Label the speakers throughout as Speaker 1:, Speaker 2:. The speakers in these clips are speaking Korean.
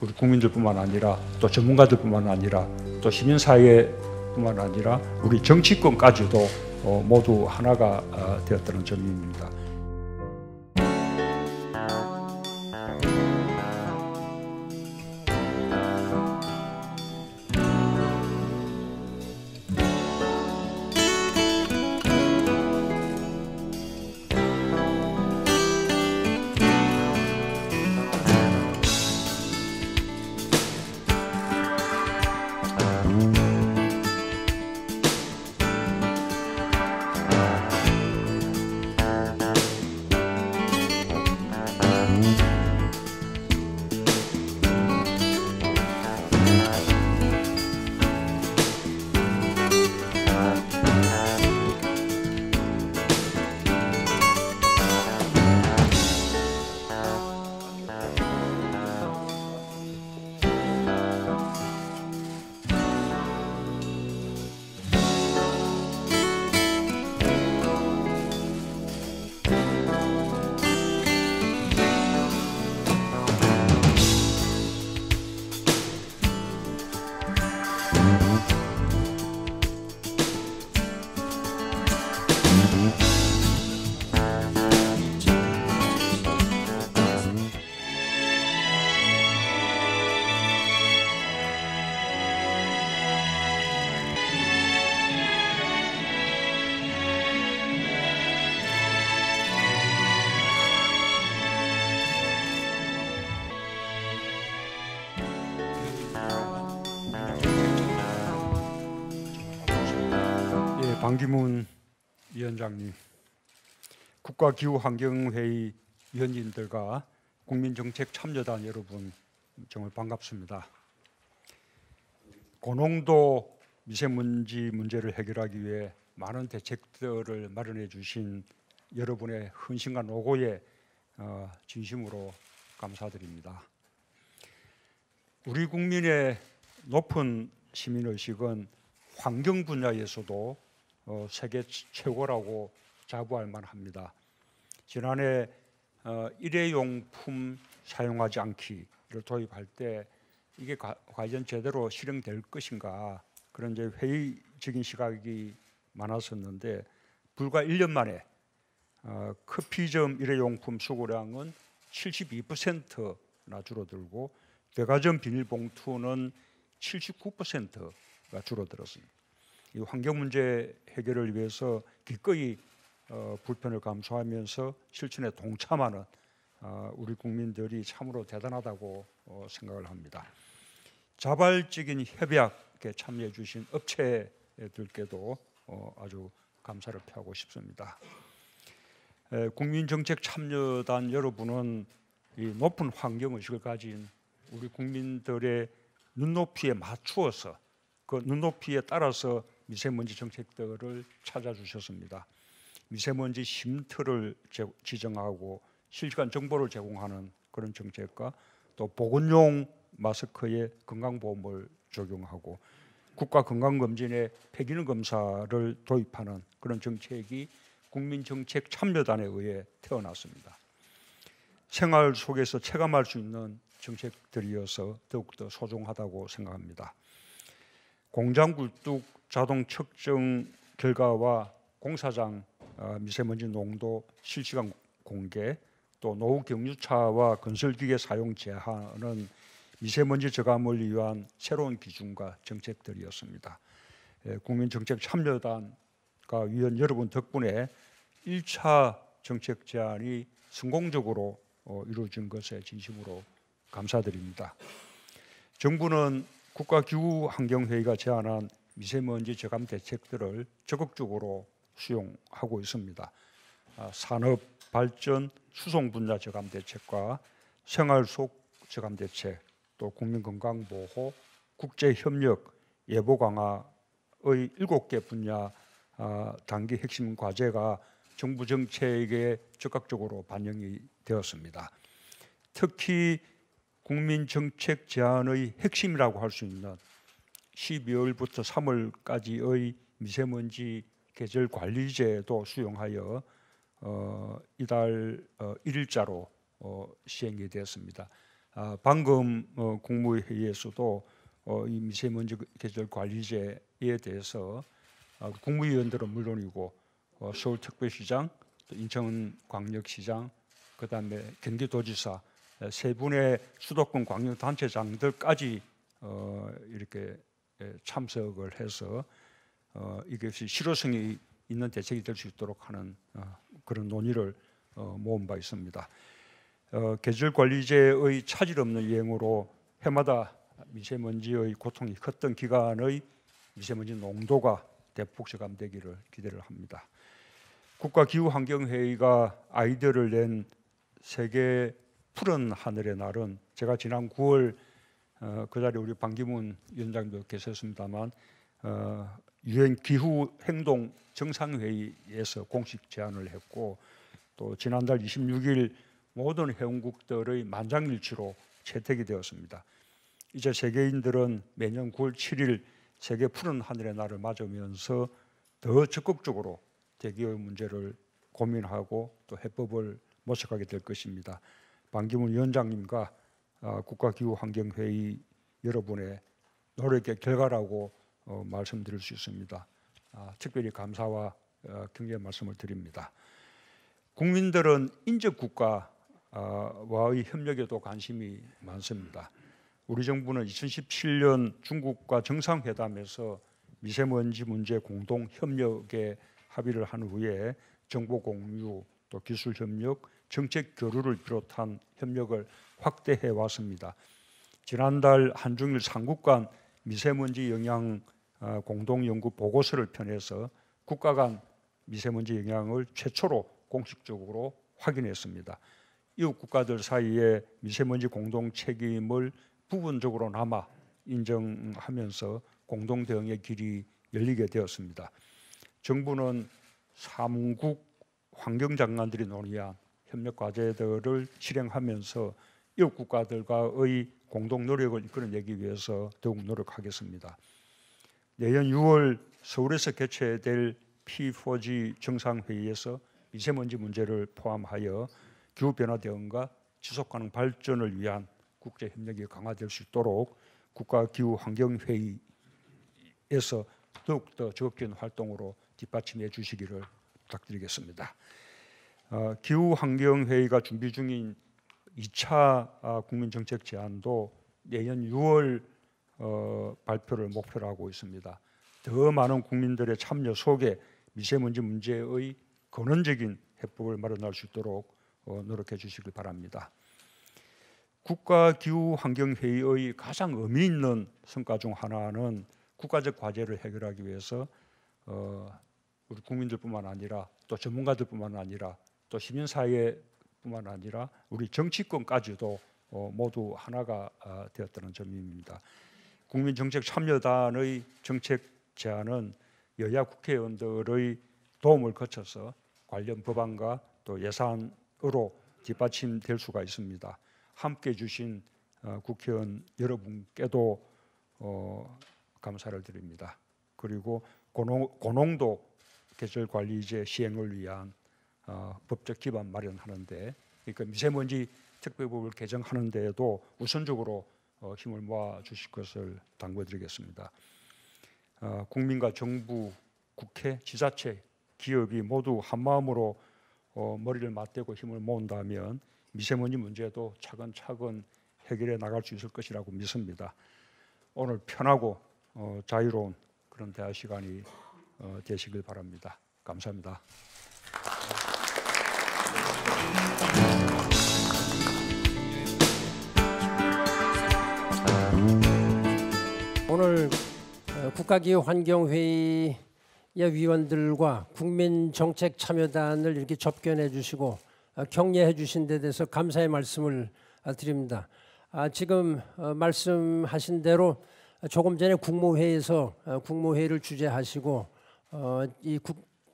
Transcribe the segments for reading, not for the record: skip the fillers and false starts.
Speaker 1: 우리 국민들뿐만 아니라 또 전문가들뿐만 아니라 또 시민사회뿐만 아니라 우리 정치권까지도 모두 하나가 되었다는 점입니다. 반기문 위원장님, 국가기후환경회의 위원님들과 국민정책참여단 여러분 정말 반갑습니다. 고농도 미세먼지 문제를 해결하기 위해 많은 대책들을 마련해 주신 여러분의 헌신과 노고에 진심으로 감사드립니다. 우리 국민의 높은 시민의식은 환경 분야에서도 세계 최고라고 자부할 만합니다. 지난해 일회용품 사용하지 않기를 도입할 때 이게 과연 제대로 실행될 것인가 그런 이제 회의적인 시각이 많았었는데 불과 1년 만에 커피점 일회용품 수거량은 72%나 줄어들고 대가전 비닐봉투는 79%가 줄어들었습니다. 이 환경 문제 해결을 위해서 기꺼이 불편을 감수하면서 실천에 동참하는 우리 국민들이 참으로 대단하다고 생각을 합니다. 자발적인 협약에 참여해 주신 업체들께도 아주 감사를 표하고 싶습니다. 국민정책참여단 여러분은 이 높은 환경의식을 가진 우리 국민들의 눈높이에 맞추어서 그 눈높이에 따라서 미세먼지 정책들을 찾아주셨습니다. 미세먼지 쉼터를 지정하고 실시간 정보를 제공하는 그런 정책과 또 보건용 마스크에 건강보험을 적용하고 국가건강검진에 폐기능 검사를 도입하는 그런 정책이 국민정책참여단에 의해 태어났습니다. 생활 속에서 체감할 수 있는 정책들이어서 더욱더 소중하다고 생각합니다. 공장 굴뚝 자동 측정 결과와 공사장 미세먼지 농도 실시간 공개, 또 노후 경유차와 건설기계 사용 제한은 미세먼지 저감을 위한 새로운 기준과 정책들이었습니다. 국민정책참여단과 위원 여러분 덕분에 1차 정책 제안이 성공적으로 이루어진 것에 진심으로 감사드립니다. 정부는 국가기후환경회의가 제안한 미세먼지 저감 대책들을 적극적으로 수용하고 있습니다. 산업, 발전, 수송 분야 저감 대책과 생활 속 저감 대책, 또 국민건강보호, 국제협력, 예보 강화의 7개 분야 단기 핵심 과제가 정부 정책에 적극적으로 반영이 되었습니다. 특히 국민정책 제안의 핵심이라고 할 수 있는 12월부터 3월까지의 미세먼지 계절 관리제도 수용하여 이달 1일자로 시행이 되었습니다. 방금 국무회의에서도 이 미세먼지 계절 관리제에 대해서 국무위원들은 물론이고 서울특별시장, 또 인천광역시장, 그다음에 경기도지사 세 분의 수도권 광역단체장들까지 이렇게 참석을 해서 이것이 실효성이 있는 대책이 될 수 있도록 하는 그런 논의를 모은 바 있습니다. 계절관리제의 차질 없는 이행으로 해마다 미세먼지의 고통이 컸던 기간의 미세먼지 농도가 대폭 저감되기를 기대를 합니다. 국가기후환경회의가 아이디어를 낸 세계 푸른 하늘의 날은 제가 지난 9월 그 자리에 우리 반기문 위원장도 계셨습니다만 유엔 기후행동 정상회의에서 공식 제안을 했고 또 지난달 26일 모든 회원국들의 만장일치로 채택이 되었습니다. 이제 세계인들은 매년 9월 7일 세계 푸른 하늘의 날을 맞으면서 더 적극적으로 대기의 문제를 고민하고 또 해법을 모색하게 될 것입니다. 반기문 위원장님과 국가기후환경회의 여러분의 노력의 결과라고 말씀드릴 수 있습니다. 특별히 감사와 경례의 말씀을 드립니다. 국민들은 인접국가와의 협력에도 관심이 많습니다. 우리 정부는 2017년 중국과 정상회담에서 미세먼지 문제 공동 협력에 합의를 한 후에 정보 공유, 또 기술 협력, 정책 교류를 비롯한 협력을 확대해 왔습니다. 지난달 한중일 3국 간 미세먼지 영향 공동 연구 보고서를 펴내서 국가 간 미세먼지 영향을 최초로 공식적으로 확인했습니다. 이웃 국가들 사이에 미세먼지 공동 책임을 부분적으로나마 인정하면서 공동 대응의 길이 열리게 되었습니다. 정부는 3국 환경장관들이 논의한 협력 과제들을 실행하면서 이웃 국가들과의 공동 노력을 이끌어내기 위해서 더욱 노력하겠습니다. 내년 6월 서울에서 개최될 P4G 정상회의에서 미세먼지 문제를 포함하여 기후변화 대응과 지속가능 발전을 위한 국제 협력이 강화될 수 있도록 국가기후환경회의에서 더욱더 적극적인 활동으로 뒷받침해 주시기를 부탁드리겠습니다. 기후환경회의가 준비 중인 2차 국민정책 제안도 내년 6월 발표를 목표로 하고 있습니다. 더 많은 국민들의 참여 속에 미세먼지 문제의 근원적인 해법을 마련할 수 있도록 노력해 주시길 바랍니다. 국가기후환경회의의 가장 의미 있는 성과 중 하나는 국가적 과제를 해결하기 위해서 우리 국민들뿐만 아니라 또 전문가들뿐만 아니라 또 시민사회뿐만 아니라 우리 정치권까지도 모두 하나가 되었다는 점입니다. 국민정책참여단의 정책 제안은 여야 국회의원들의 도움을 거쳐서 관련 법안과 또 예산으로 뒷받침될 수가 있습니다. 함께해 주신 국회의원 여러분께도 감사를 드립니다. 그리고 고농도 계절관리제 시행을 위한 법적 기반 마련하는데, 그러니까 미세먼지 특별법을 개정하는 데에도 우선적으로 힘을 모아 주실 것을 당부드리겠습니다. 국민과 정부, 국회, 지자체, 기업이 모두 한마음으로 머리를 맞대고 힘을 모은다면 미세먼지 문제도 차근차근 해결해 나갈 수 있을 것이라고 믿습니다. 오늘 편하고 자유로운 그런 대화 시간이 되시길 바랍니다. 감사합니다.
Speaker 2: 오늘 국가기후환경회의 위원들과 국민정책참여단을 이렇게 접견해 주시고 격려해 주신 데 대해서 감사의 말씀을 드립니다. 지금 말씀하신 대로 조금 전에 국무회의에서 국무회의를 주재하시고 이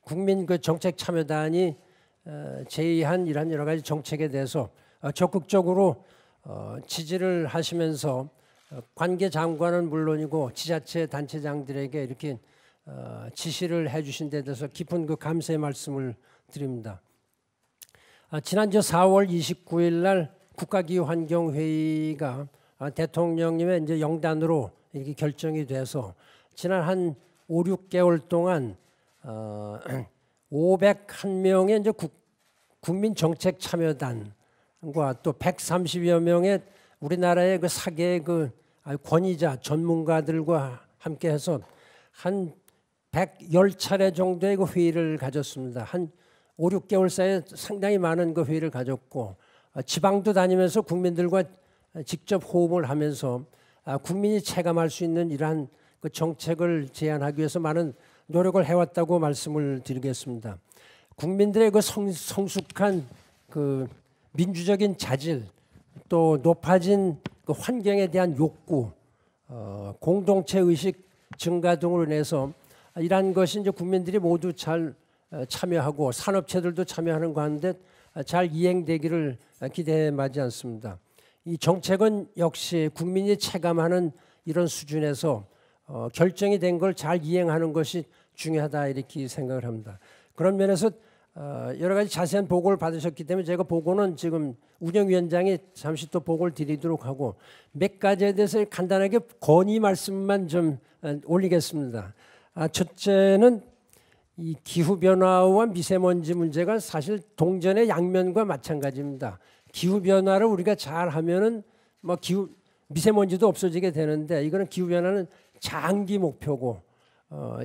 Speaker 2: 국민 정책참여단이 제의한 이러한 여러 가지 정책에 대해서 적극적으로 지지를 하시면서 관계 장관은 물론이고 지자체 단체장들에게 이렇게 지시를 해주신 데 대해서 깊은 감사의 말씀을 드립니다. 지난주 4월 29일 날 국가기후환경회의가 대통령님의 이제 영단으로 이렇게 결정이 돼서 지난 한 5, 6개월 동안 501명의 이제 국민정책참여단과 또 130여 명의 우리나라의 그 사계의 그 권위자 전문가들과 함께해서 한 110차례 정도의 그 회의를 가졌습니다. 한 5, 6개월 사이에 상당히 많은 그 회의를 가졌고 지방도 다니면서 국민들과 직접 호흡을 하면서 국민이 체감할 수 있는 이러한 그 정책을 제안하기 위해서 많은 노력을 해왔다고 말씀을 드리겠습니다. 국민들의 그 성숙한 그 민주적인 자질, 또 높아진 그 환경에 대한 욕구, 공동체 의식 증가 등으로 인해서 이러한 것이 이제 국민들이 모두 잘 참여하고 산업체들도 참여하는 가운데 잘 이행되기를 기대해 마지 않습니다. 이 정책은 역시 국민이 체감하는 이런 수준에서 결정이 된 걸 잘 이행하는 것이 중요하다 이렇게 생각을 합니다. 그런 면에서 여러 가지 자세한 보고를 받으셨기 때문에 제가 보고는 지금 운영위원장이 잠시 또 보고를 드리도록 하고 몇 가지에 대해서 간단하게 건의 말씀만 좀 올리겠습니다. 첫째는 이 기후변화와 미세먼지 문제가 사실 동전의 양면과 마찬가지입니다. 기후변화를 우리가 잘하면은 뭐 미세먼지도 없어지게 되는데 이거는 기후변화는 장기 목표고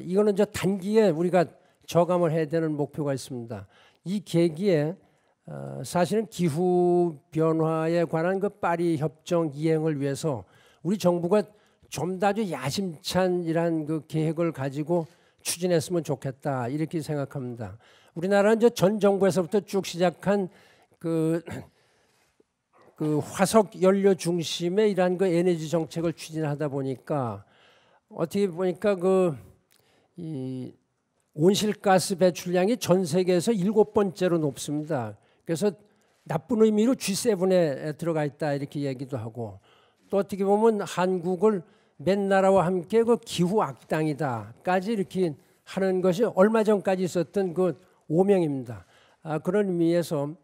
Speaker 2: 이거는 저 단기에 우리가 저감을 해야 되는 목표가 있습니다. 이 계기에 사실은 기후변화에 관한 그 파리 협정 이행을 위해서 우리 정부가 좀 더 아주 야심찬 이런 그 계획을 가지고 추진했으면 좋겠다 이렇게 생각합니다. 우리나라는 이제 전 정부에서부터 쭉 시작한 그 화석 연료 중심의 이러한 그 에너지 정책을 추진하다 보니까 어떻게 보니까 이 온실가스 배출량이 전 세계에서 7번째로 높습니다. 그래서 나쁜 의미로 G7에 들어가 있다 이렇게 얘기도 하고 또 어떻게 보면 한국을 맨 나라와 함께 그 기후 악당이다까지 이렇게 하는 것이 얼마 전까지 있었던 그 오명입니다. 그런 의미에서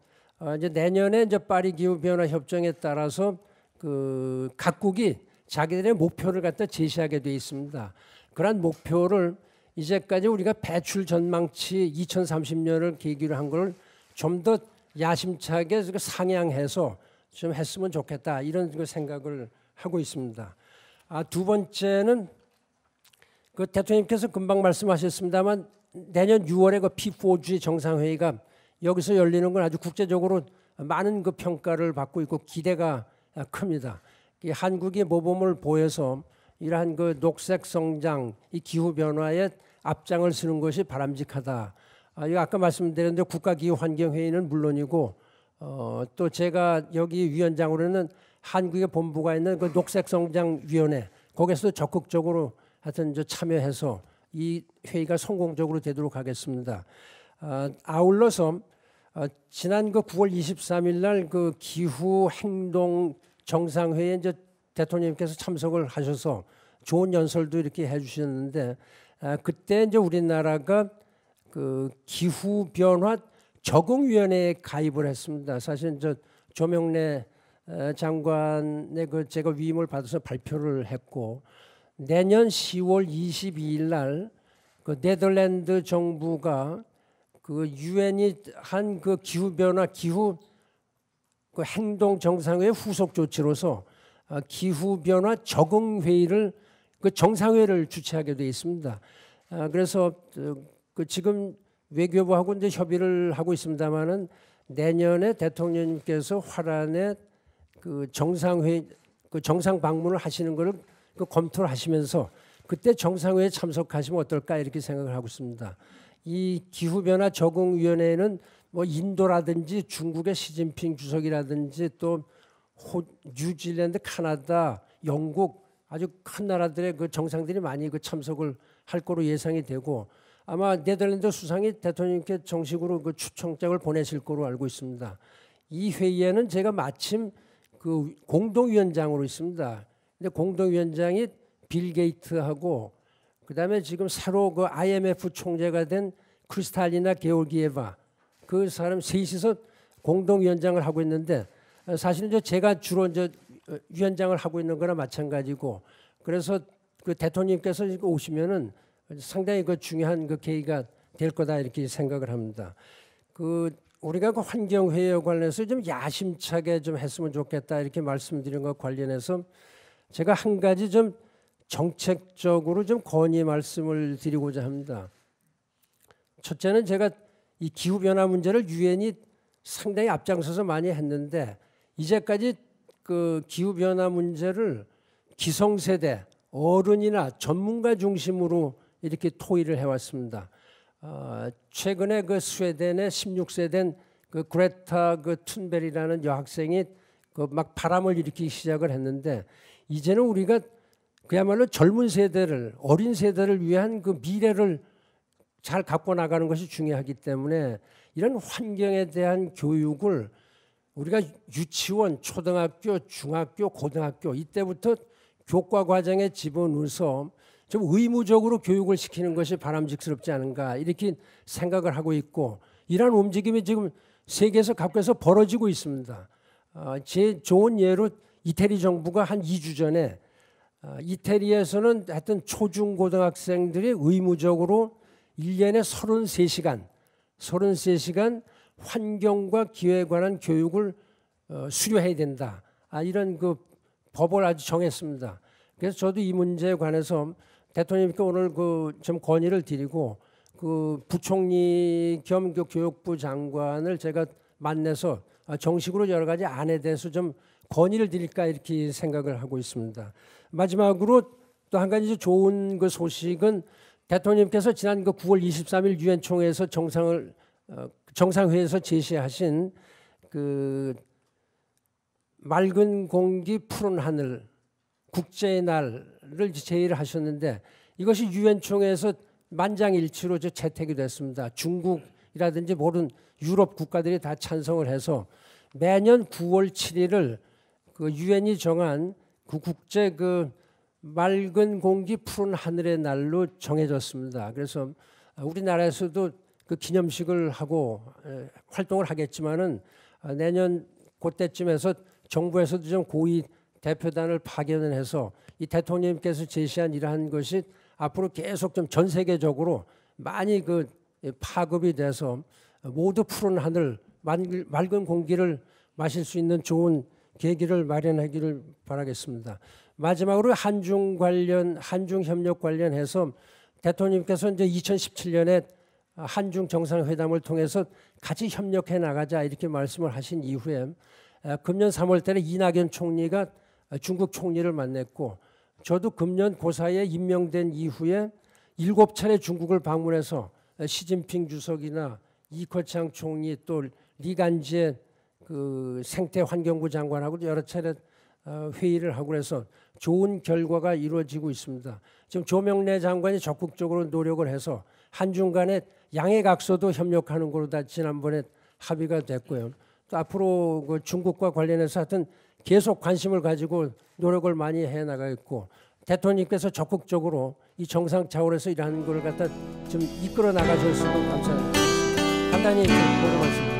Speaker 2: 이제 내년에 이제 파리 기후 변화 협정에 따라서 그 각국이 자기들의 목표를 갖다 제시하게 돼 있습니다. 그러한 목표를 이제까지 우리가 배출 전망치 2030년을 계기로 한 걸 좀 더 야심차게 상향해서 좀 했으면 좋겠다 이런 생각을 하고 있습니다. 두 번째는 그 대통령님께서 금방 말씀하셨습니다만 내년 6월에 그 P4G 정상회의가 여기서 열리는 건 아주 국제적으로 많은 그 평가를 받고 있고 기대가 큽니다. 한국이 모범을 보여서 이러한 그 녹색 성장, 이 기후 변화에 앞장을 서는 것이 바람직하다. 아까 말씀드렸는데 국가기후환경회의는 물론이고 또 제가 여기 위원장으로는 한국의 본부가 있는 그 녹색성장위원회 거기서도 적극적으로 하여튼 참여해서 이 회의가 성공적으로 되도록 하겠습니다. 아울러서 지난 그 9월 23일 날 그 기후 행동 정상회의에 이제 대통령님께서 참석을 하셔서 좋은 연설도 이렇게 해주셨는데 그때 이제 우리나라가 그 기후 변화 적응위원회에 가입을 했습니다. 사실 조명래 장관의 그 제가 위임을 받아서 발표를 했고 내년 10월 22일 날 그 네덜란드 정부가 그 유엔이 한 그 기후 변화 기후 그 행동 정상회의 후속 조치로서 기후 변화 적응 회의를 그 정상회의를 주최하게 돼 있습니다. 그래서 그 지금 외교부하고 이제 협의를 하고 있습니다만은 내년에 대통령님께서 화란에 그 정상회의 그 정상 방문을 하시는 것을 그 검토를 하시면서 그때 정상회의에 참석하시면 어떨까 이렇게 생각을 하고 있습니다. 이 기후변화 적응위원회는 뭐 인도라든지 중국의 시진핑 주석이라든지 또 뉴질랜드, 캐나다, 영국 아주 큰 나라들의 그 정상들이 많이 그 참석을 할 거로 예상이 되고 아마 네덜란드 수상이 대통령님께 정식으로 그 초청장을 보내실 거로 알고 있습니다. 이 회의에는 제가 마침 그 공동위원장으로 있습니다. 근데 공동위원장이 빌 게이트하고 그다음에 지금 새로 그 IMF 총재가 된 크리스탈리나 게오르기예바 그 사람 셋이서 공동위원장을 하고 있는데 사실은 이제 제가 주로 이제 위원장을 하고 있는 거나 마찬가지고 그래서 그 대통령께서 오시면은 상당히 그 중요한 그 계기가 될 거다 이렇게 생각을 합니다. 그 우리가 그 환경 회의에 관련해서 좀 야심차게 좀 했으면 좋겠다 이렇게 말씀드린 것 관련해서 제가 한 가지 좀 정책적으로 좀 건의 말씀을 드리고자 합니다. 첫째는 제가 이 기후 변화 문제를 유엔이 상당히 앞장서서 많이 했는데 이제까지 그 기후 변화 문제를 기성세대, 어른이나 전문가 중심으로 이렇게 토의를 해왔습니다. 최근에 그 스웨덴의 16세 된 그 그레타 그 툰베리라는 여학생이 그 막 바람을 일으키기 시작을 했는데 이제는 우리가 그야말로 젊은 세대를 어린 세대를 위한 그 미래를 잘 갖고 나가는 것이 중요하기 때문에 이런 환경에 대한 교육을 우리가 유치원, 초등학교, 중학교, 고등학교 이때부터 교과 과정에 집어넣어서 좀 의무적으로 교육을 시키는 것이 바람직스럽지 않은가 이렇게 생각을 하고 있고 이러한 움직임이 지금 세계에서 각국에서 벌어지고 있습니다. 제 좋은 예로 이태리 정부가 한 2주 전에 이태리에서는 하여튼 초중고등학생들이 의무적으로 1년에 33시간 환경과 기후에 관한 교육을 수료해야 된다. 이런 그 법을 아주 정했습니다. 그래서 저도 이 문제에 관해서 대통령님께 오늘 그 좀 건의를 드리고 그 부총리 겸 그 교육부 장관을 제가 만나서 정식으로 여러 가지 안에 대해서 좀 건의를 드릴까 이렇게 생각을 하고 있습니다. 마지막으로 또 한 가지 좋은 그 소식은 대통령님께서 지난 그 9월 23일 유엔 총회에서 정상회의에서 제시하신 그 맑은 공기 푸른 하늘 국제의 날을 제의를 하셨는데 이것이 유엔 총회에서 만장일치로 채택이 됐습니다. 중국이라든지 모든 유럽 국가들이 다 찬성을 해서 매년 9월 7일을 그 유엔이 정한 그 국제 그 맑은 공기 푸른 하늘의 날로 정해졌습니다. 그래서 우리나라에서도 그 기념식을 하고 활동을 하겠지만은 내년 그때쯤에서 정부에서도 좀 고위 대표단을 파견을 해서 이 대통령님께서 제시한 이러한 것이 앞으로 계속 좀 전 세계적으로 많이 그 파급이 돼서 모두 푸른 하늘, 맑은 공기를 마실 수 있는 좋은 계기를 마련하기를 바라겠습니다. 마지막으로 한중 협력 관련해서 대통령님께서 이제 2017년에 한중 정상회담을 통해서 같이 협력해 나가자 이렇게 말씀을 하신 이후에 금년 3월 달에 이낙연 총리가 중국 총리를 만났고 저도 금년 그 사이에 임명된 이후에 7차례 중국을 방문해서 시진핑 주석이나 이커창 총리 또 리간지의 그 생태환경부 장관하고 여러 차례 회의를 하고 그래서 좋은 결과가 이루어지고 있습니다. 지금 조명래 장관이 적극적으로 노력을 해서 한중 간에 양해각서도 협력하는 걸로 다 지난번에 합의가 됐고요. 또 앞으로 그 중국과 관련해서 하여튼 계속 관심을 가지고 노력을 많이 해나가겠고 대통령께서 적극적으로 이 정상 차원에서 일하는 걸 갖다 좀 이끌어 나가셨으면 감사하겠습니다. 간단히 보고 말씀.